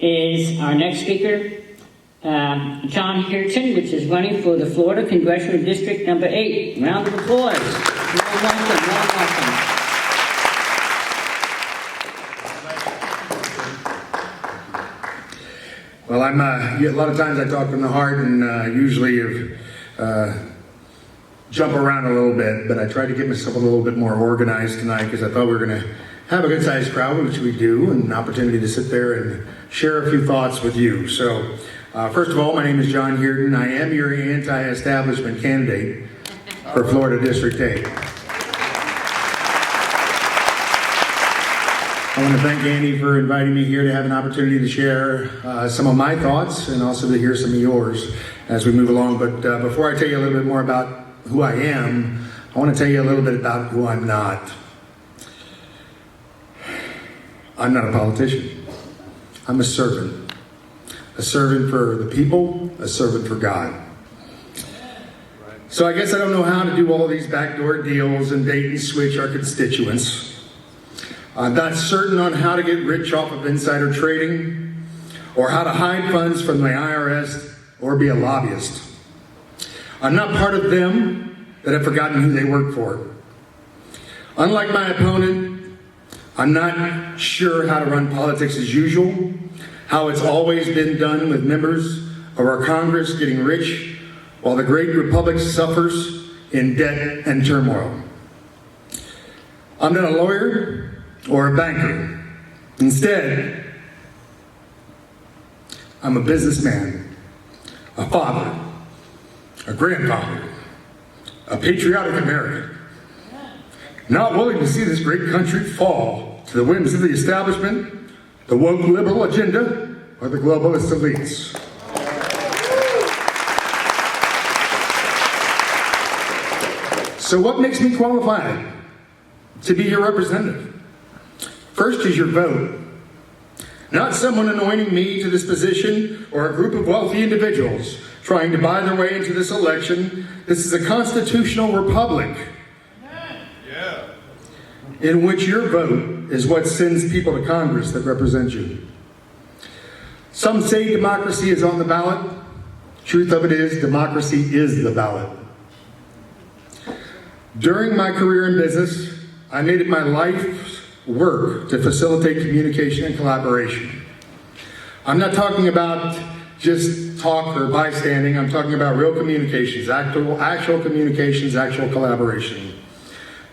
is our next speaker, John Hearton, which is running for the Florida Congressional District number 8. Round of applause. Warm welcome. Well, a lot of times I talk from the heart and usually jump around a little bit, but I tried to get myself a little bit more organized tonight because I thought we were going to have a good-sized crowd, which we do, and an opportunity to sit there and share a few thoughts with you. So, first of all, my name is John Hearton. I am your anti-establishment candidate for Florida District 8. I want to thank Andy for inviting me here to have an opportunity to share some of my thoughts and also to hear some of yours as we move along. But before I tell you a little bit more about who I am, I want to tell you a little bit about who I'm not. I'm not a politician. I'm a servant. A servant for the people, a servant for God. So I guess I don't know how to do all these backdoor deals and bait and switch our constituents. I'm not certain on how to get rich off of insider trading, or how to hide funds from the IRS, or be a lobbyist. I'm not part of them that have forgotten who they work for. Unlike my opponent, I'm not sure how to run politics as usual, how it's always been done with members of our Congress getting rich while the great republic suffers in debt and turmoil. I'm not a lawyer or a banker. Instead, I'm a businessman, a father, a grandfather, a patriotic American, not willing to see this great country fall to the whims of the establishment, the woke liberal agenda, or the globalist elites. So what makes me qualified to be your representative? First is your vote. Not someone anointing me to this position or a group of wealthy individuals trying to buy their way into this election. This is a constitutional republic in which your vote is what sends people to Congress that represent you. Some say democracy is on the ballot. Truth of it is, democracy is the ballot. During my career in business, I made it my life's work to facilitate communication and collaboration. I'm not talking about just talk or bystanding. I'm talking about real communications, actual communications, actual collaboration.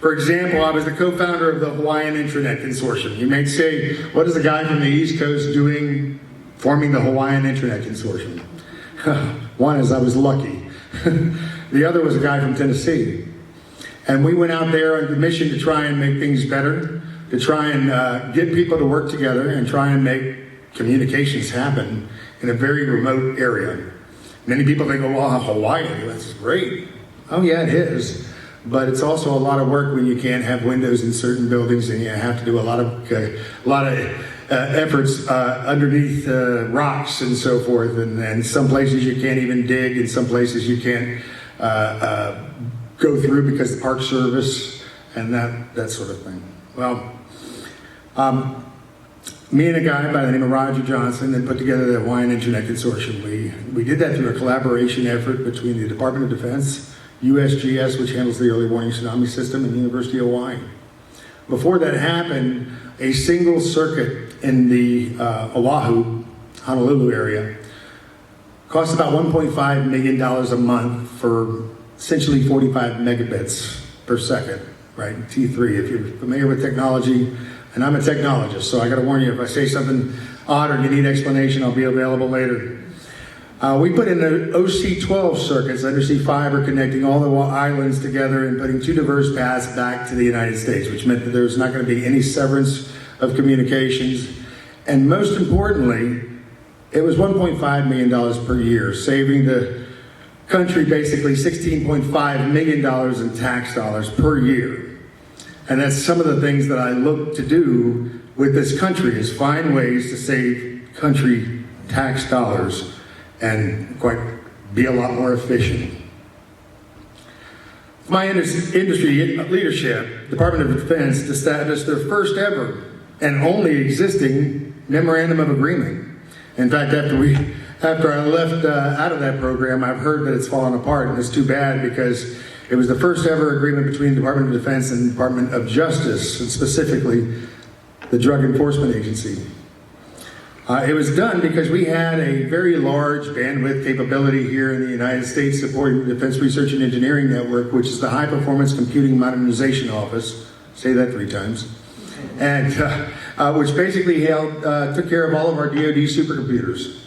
For example, I was the co-founder of the Hawaiian Intranet Consortium. You may say, what is a guy from the East Coast doing forming the Hawaiian Intranet Consortium? One is I was lucky. The other was a guy from Tennessee. And we went out there on the mission to try and make things better, to try and get people to work together and try and make communications happen in a very remote area. Many people think, oh, well, Hawaii, that's great. Oh yeah, it is. But it's also a lot of work when you can't have windows in certain buildings and you have to do a lot of efforts underneath rocks and so forth. And some places you can't even dig, and some places you can't go through because the Park Service and that sort of thing. Well, me and a guy by the name of Roger Johnson that put together the Hawaiian Internet Consortium. We did that through a collaboration effort between the Department of Defense, USGS, which handles the early warning tsunami system, and the University of Hawaii. Before that happened, a single circuit in the Oahu, Honolulu area cost about $1.5 million a month for essentially 45 megabits per second, right? T3, if you're familiar with technology, and I'm a technologist, so I gotta warn you, if I say something odd or you need explanation, I'll be available later. We put in the OC-12 circuits, undersea fiber, connecting all the islands together and putting two diverse paths back to the United States, which meant that there was not going to be any severance of communications. And most importantly, it was $1.5 million per year, saving the country basically $16.5 million in tax dollars per year. And that's some of the things that I look to do with this country, is find ways to save country tax dollars and quite be a lot more efficient. My industry leadership, Department of Defense, established their first ever and only existing memorandum of agreement In fact, after I left out of that program, I've heard that it's fallen apart, and it's too bad because it was the first ever agreement between the Department of Defense and the Department of Justice, and specifically the Drug Enforcement Agency. It was done because we had a very large bandwidth capability here in the United States supporting the Defense Research and Engineering Network, which is the High Performance Computing Modernization Office. Say that 3 times. And which basically took care of all of our DoD supercomputers.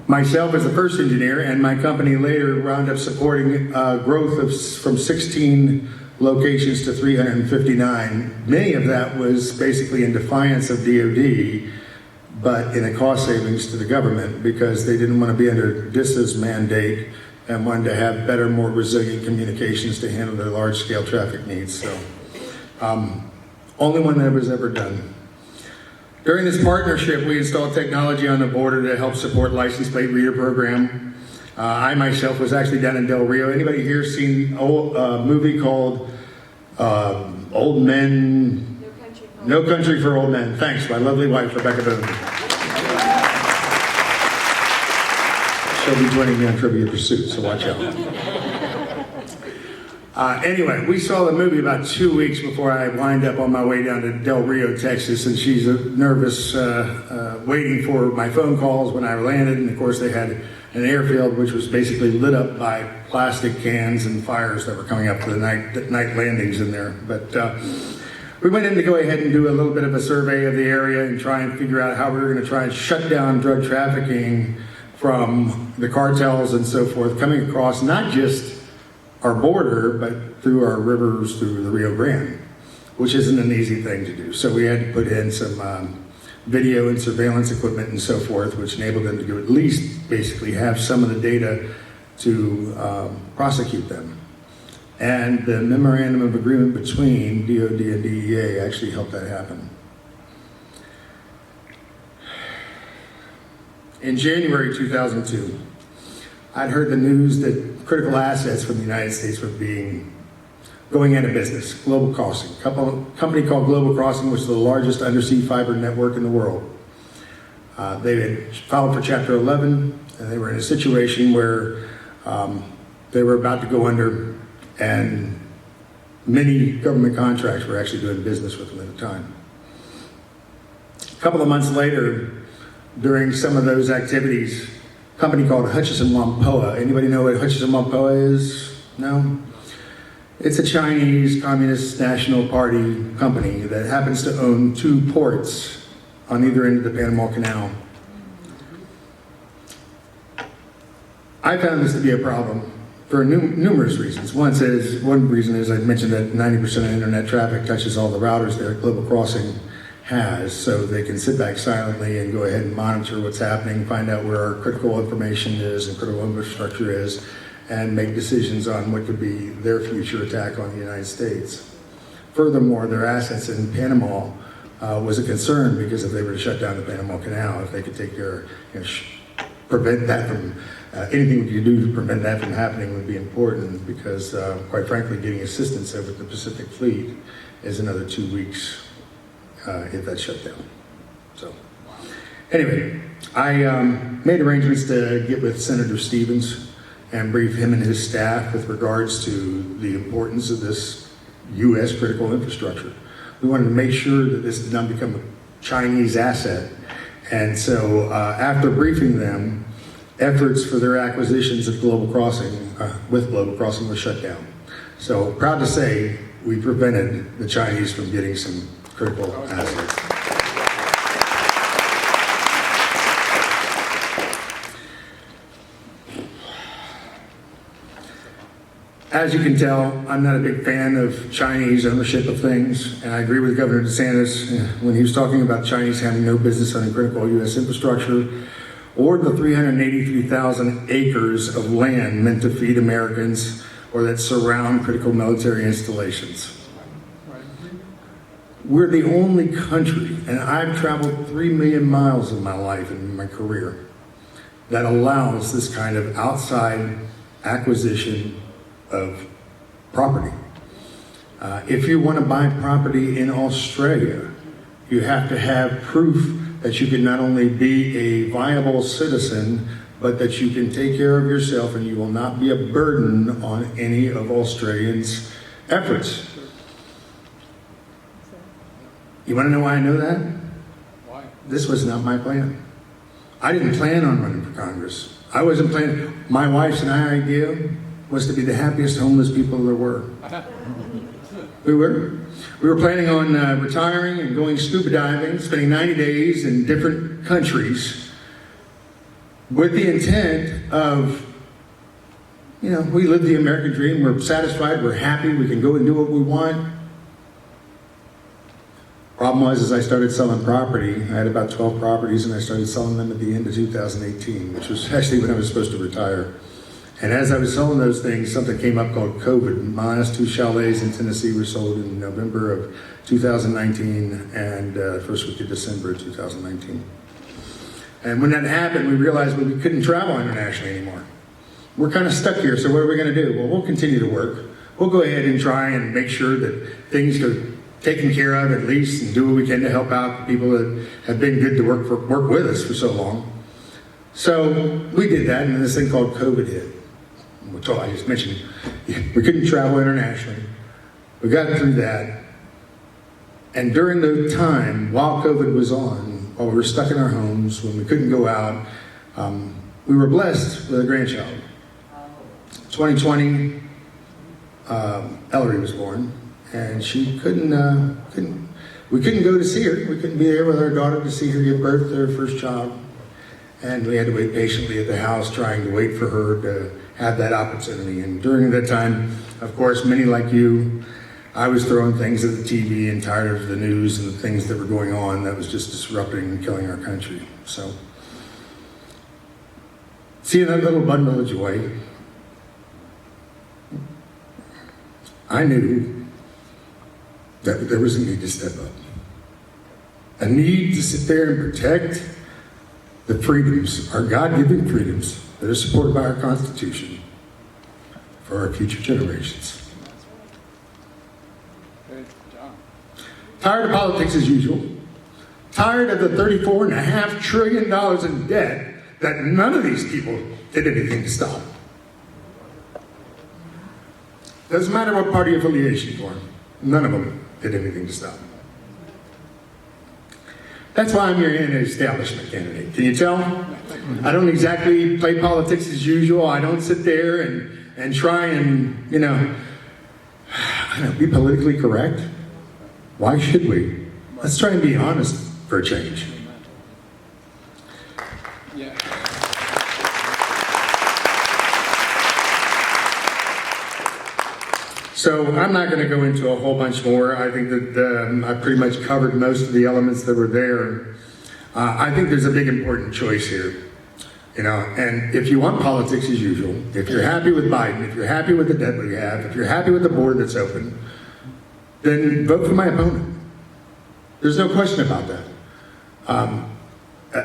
Myself as the first engineer and my company later wound up supporting growth from 16 locations to 359. Many of that was basically in defiance of DoD, but in a cost savings to the government because they didn't want to be under DISA's mandate and wanted to have better, more resilient communications to handle their large-scale traffic needs. So, only one that was ever done. During this partnership, we installed technology on the border to help support license plate reader program. I myself was actually down in Del Rio. Anybody here seen a movie called Old Men? No Country for Old Men. Thanks, my lovely wife, Rebecca Boone. She'll be joining me on Trivia Pursuit, so watch out. Anyway, we saw the movie about 2 weeks before I wind up on my way down to Del Rio, Texas, and she's nervous waiting for my phone calls when I landed, and of course they had an airfield which was basically lit up by plastic cans and fires that were coming up for the night landings in there. But we went in to go ahead and do a little bit of a survey of the area and try and figure out how we were going to try and shut down drug trafficking from the cartels and so forth coming across not just our border, but through our rivers, through the Rio Grande, which isn't an easy thing to do. So we had to put in some video and surveillance equipment and so forth, which enabled them to at least basically have some of the data to prosecute them. And the memorandum of agreement between DoD and DEA actually helped that happen. In January 2002, I'd heard the news that critical assets from the United States were going out of business. Global Crossing, a company called Global Crossing, which is the largest undersea fiber network in the world. They had filed for Chapter 11, and they were in a situation where they were about to go under, and many government contracts were actually doing business with them at the time. A couple of months later, during some of those activities, a company called Hutchison Whampoa. Anybody know what Hutchison Whampoa is? No? It's a Chinese Communist National Party company that happens to own 2 ports on either end of the Panama Canal. I found this to be a problem for numerous reasons. One reason is I mentioned that 90% of internet traffic touches all the routers there. Global Crossing has, so they can sit back silently and go ahead and monitor what's happening, find out where our critical information is and critical infrastructure is, and make decisions on what could be their future attack on the United States. Furthermore, their assets in Panama was a concern because if they were to shut down the Panama Canal, if they could take care, prevent that from, anything we could do to prevent that from happening would be important because, quite frankly, getting assistance over the Pacific Fleet is another 2 weeks if that's shut down. So, anyway, I made arrangements to get with Senator Stevens and brief him and his staff with regards to the importance of this U.S. critical infrastructure. We wanted to make sure that this did not become a Chinese asset. And so after briefing them, efforts for their acquisitions of Global Crossing, with Global Crossing were shut down. So proud to say we prevented the Chinese from getting some critical assets. As you can tell, I'm not a big fan of Chinese ownership of things, and I agree with Governor DeSantis when he was talking about Chinese having no business owning critical U.S. infrastructure or the 383,000 acres of land meant to feed Americans or that surround critical military installations. We're the only country, and I've traveled 3 million miles in my life in my career, that allows this kind of outside acquisition of property. If you want to buy property in Australia, you have to have proof that you can not only be a viable citizen, but that you can take care of yourself and you will not be a burden on any of Australians' efforts. You want to know why I know that? Why? This was not my plan. I didn't plan on running for Congress. I wasn't planning. My wife's and I idea was to be the happiest homeless people there were. We were. We were planning on retiring and going scuba diving, spending 90 days in different countries with the intent of, we live the American dream. We're satisfied. We're happy. We can go and do what we want. Problem was, as I started selling property, I had about 12 properties, and I started selling them at the end of 2018, which was actually when I was supposed to retire. And as I was selling those things, something came up called COVID. My last 2 chalets in Tennessee were sold in November of 2019 and first week of December of 2019. And when that happened, we realized we couldn't travel internationally anymore. We're kind of stuck here, so what are we going to do? Well, we'll continue to work. We'll go ahead and try and make sure that things are taken care of at least, and do what we can to help out people that have been good to work with us for so long. So we did that, and then this thing called COVID hit. I just mentioned we couldn't travel internationally. We got through that, and during the time while COVID was on, while we were stuck in our homes, when we couldn't go out, we were blessed with a grandchild. 2020, Ellery was born. And she we couldn't go to see her. We couldn't be there with our daughter to see her give birth to her first child. And we had to wait patiently at the house trying to wait for her to have that opportunity. And during that time, of course, many like you, I was throwing things at the TV and tired of the news and the things that were going on that was just disrupting and killing our country. So, seeing that little bundle of joy, I knew that there was a need to step up. A need to sit there and protect the freedoms, our God-given freedoms that are supported by our Constitution for our future generations. Good job. Tired of politics as usual. Tired of the $34.5 trillion in debt that none of these people did anything to stop. Doesn't matter what party affiliation you are. None of them did anything to stop. That's why I'm your anti-establishment candidate. Can you tell? I don't exactly play politics as usual. I don't sit there and try and, be politically correct. Why should we? Let's try and be honest for a change. Yeah. So I'm not going to go into a whole bunch more. I think that I pretty much covered most of the elements that were there. I think there's a big important choice here. And if you want politics as usual, if you're happy with Biden, if you're happy with the debt we have, if you're happy with the border that's open, then vote for my opponent. There's no question about that.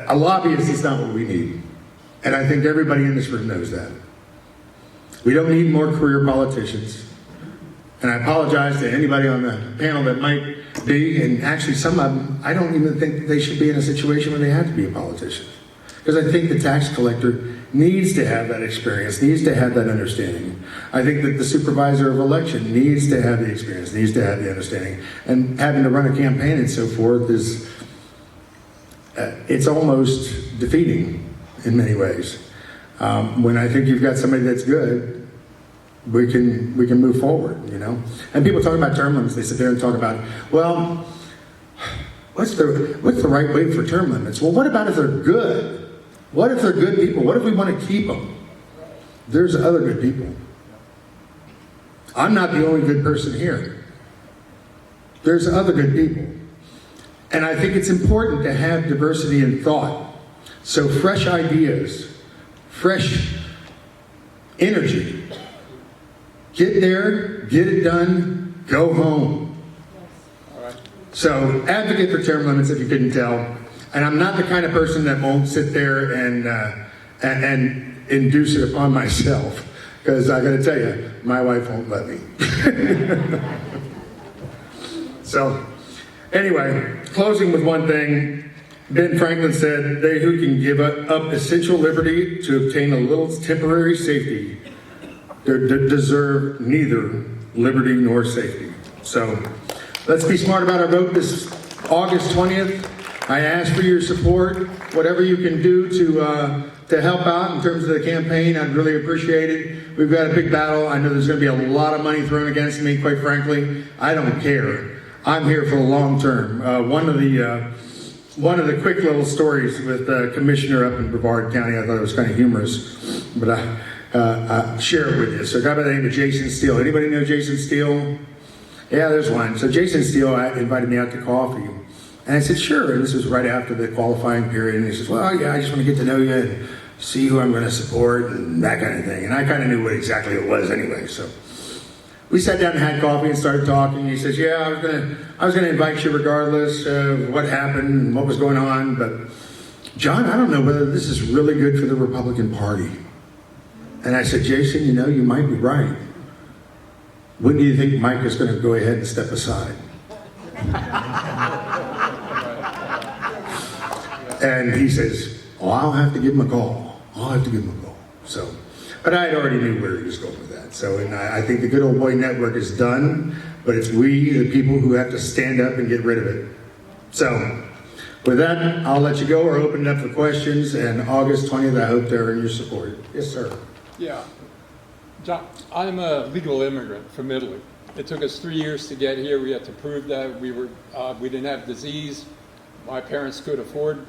A lobbyist is not what we need. And I think everybody in this room knows that. We don't need more career politicians. And I apologize to anybody on the panel that might be, and actually some of them, I don't even think they should be in a situation where they have to be a politician. Because I think the tax collector needs to have that experience, needs to have that understanding. I think that the supervisor of election needs to have the experience, needs to have the understanding. And having to run a campaign and so forth is, it's almost defeating in many ways. When I think you've got somebody that's good, we can move forward, And people talk about term limits. They sit there and talk about, well, what's the right way for term limits? Well, what about if they're good? What if they're good people? What if we want to keep them? There's other good people. I'm not the only good person here. There's other good people. And I think it's important to have diversity in thought. So fresh ideas, fresh energy. Get there, get it done, go home. All right. So advocate for term limits if you couldn't tell. And I'm not the kind of person that won't sit there and induce it upon myself. Because I got to tell you, my wife won't let me. So anyway, closing with one thing. Ben Franklin said, "They who can give up essential liberty to obtain a little temporary safety deserve neither liberty nor safety." So let's be smart about our vote this August 20th. I ask for your support. Whatever you can do to help out in terms of the campaign, I'd really appreciate it. We've got a big battle. I know there's going to be a lot of money thrown against me, quite frankly. I don't care. I'm here for the long term. One of the quick little stories with the commissioner up in Brevard County, I thought it was kind of humorous, but I share it with you. So a guy by the name of Jason Steele. Anybody know Jason Steele? Yeah, there's one. So Jason Steele invited me out to coffee. And I said, sure. And this was right after the qualifying period. And he says, well, yeah, I just want to get to know you and see who I'm going to support and that kind of thing. And I kind of knew what exactly it was anyway. So we sat down and had coffee and started talking. He says, yeah, I was gonna invite you regardless of what happened and what was going on. But John, I don't know whether this is really good for the Republican Party. And I said, Jason, you know, you might be right. When do you think Mike is going to go ahead and step aside? And he says, oh, I'll have to give him a call. So, but I already knew where he was going with that. So, and I think the Good Old Boy Network is done, but it's we, the people, who have to stand up and get rid of it. So, with that, I'll let you go or open it up for questions. And August 20th, I hope they're in your support. Yes, sir. Yeah. John, I'm a legal immigrant from Italy. It took us 3 years to get here. We had to prove that we didn't have disease. My parents could afford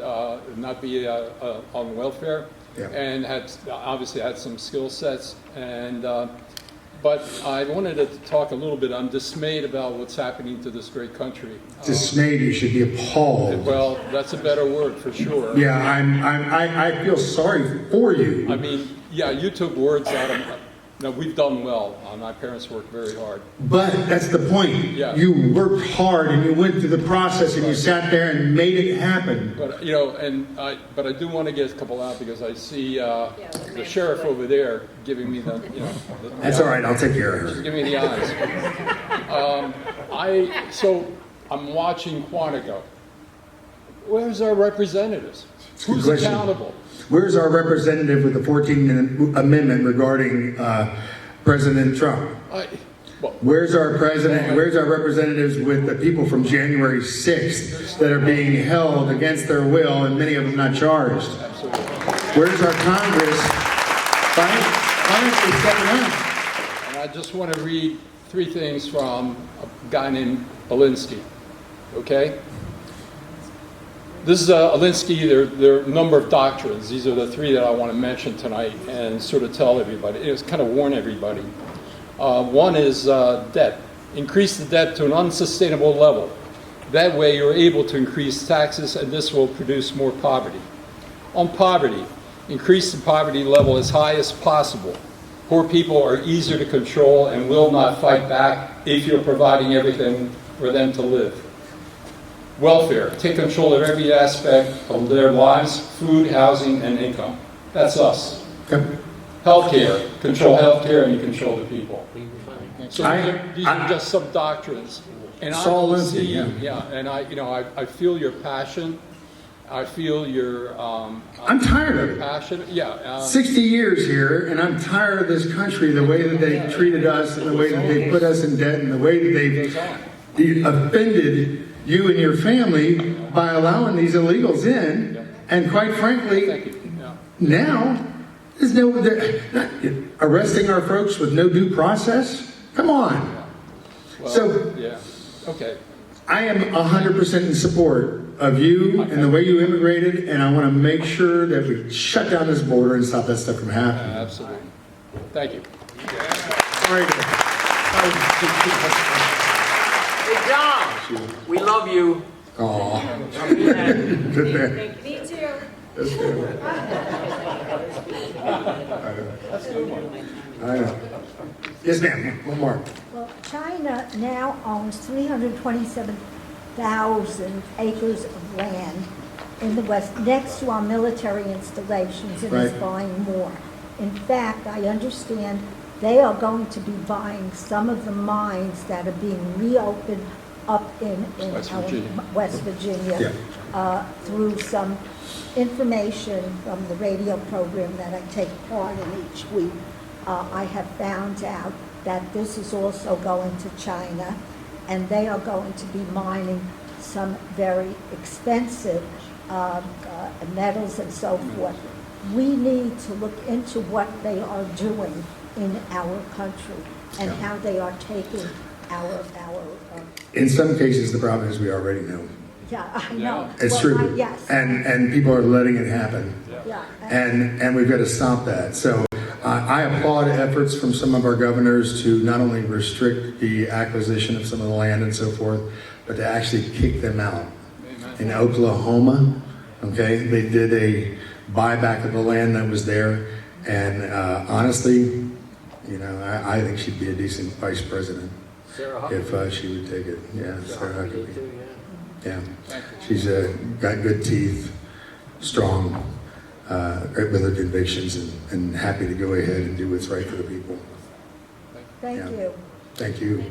not be on welfare, yeah. And obviously had some skill sets. And but I wanted to talk a little bit. I'm dismayed about what's happening to this great country. Dismayed, you should be appalled. Well, that's a better word for sure. Yeah, I feel sorry for you. I mean, yeah, you took words out of. No, we've done well. My parents worked very hard. But that's the point. Yeah. You worked hard and you went through the process and you sat there and made it happen. But you know, but I do want to get a couple out because I see the sheriff over there giving me the. That's all right. I'll take care of Just her. give me the eyes. So I'm watching Quantico. Where's our representatives? Who's Good question. accountable? Where's our representative with the 14th Amendment regarding President Trump? Where's our president? Where's our representatives with the people from January 6th that are being held against their will and many of them not charged? Absolutely. Where's our Congress finally stepping up? And I just want to read 3 things from a guy named Alinsky. Okay? This is Alinsky. There are a number of doctrines. These are the 3 that I want to mention tonight and sort of tell everybody. It's kind of warn everybody. One is debt. Increase the debt to an unsustainable level. That way you're able to increase taxes and this will produce more poverty. On poverty, increase the poverty level as high as possible. Poor people are easier to control and will not fight back if you're providing everything for them to live. Welfare, take control of every aspect of their lives, food, housing, and income. That's us. Yep. Healthcare, control healthcare and you control the people. So these are I- just some doctrines. And Saul I Lindsay, see, yeah. and I feel your passion. I feel your I'm tired of it. passion. 60 years here, and I'm tired of this country, the way that they treated us, and the way that they put us in debt, and the way that they've offended you and your family by allowing these illegals in. And quite frankly, Thank you. Yeah. now, there's arresting our folks with no due process? Come on. Well, So- yeah. Okay. I am 100% in support of you and the way you immigrated, and I want to make sure that we shut down this border and stop that stuff from happening. Absolutely. Thank you. Sorry. Hey, John, we love you. Aw. Good man. Me too. That's good. I know. Yes, ma'am. One more. Well, China now owns 327,000 acres of land in the West next to our military installations and is Right. buying more. In fact, I understand they are going to be buying some of the mines that are being reopened up in West our Virginia. West Virginia, through some information from the radio program that I take part in each week. I have found out that this is also going to China, and they are going to be mining some very expensive metals and so forth. We need to look into what they are doing in our country and how they are taking our In some cases, the problem is we already know. yeah, I know. It's Well, true. yes. And people are letting it happen. Yeah. And we've got to stop that. So I applaud efforts from some of our governors to not only restrict the acquisition of some of the land and so forth, but to actually kick them out. Amen. In Oklahoma, okay, they did a buyback of the land that was there. And honestly, you know, I think she'd be a decent vice president if she would take it. Yeah, Sarah Huckabee. Yeah, she's got good teeth, strong, with her convictions, and happy to go ahead and do what's right for the people. Thank Yeah. you. Thank you.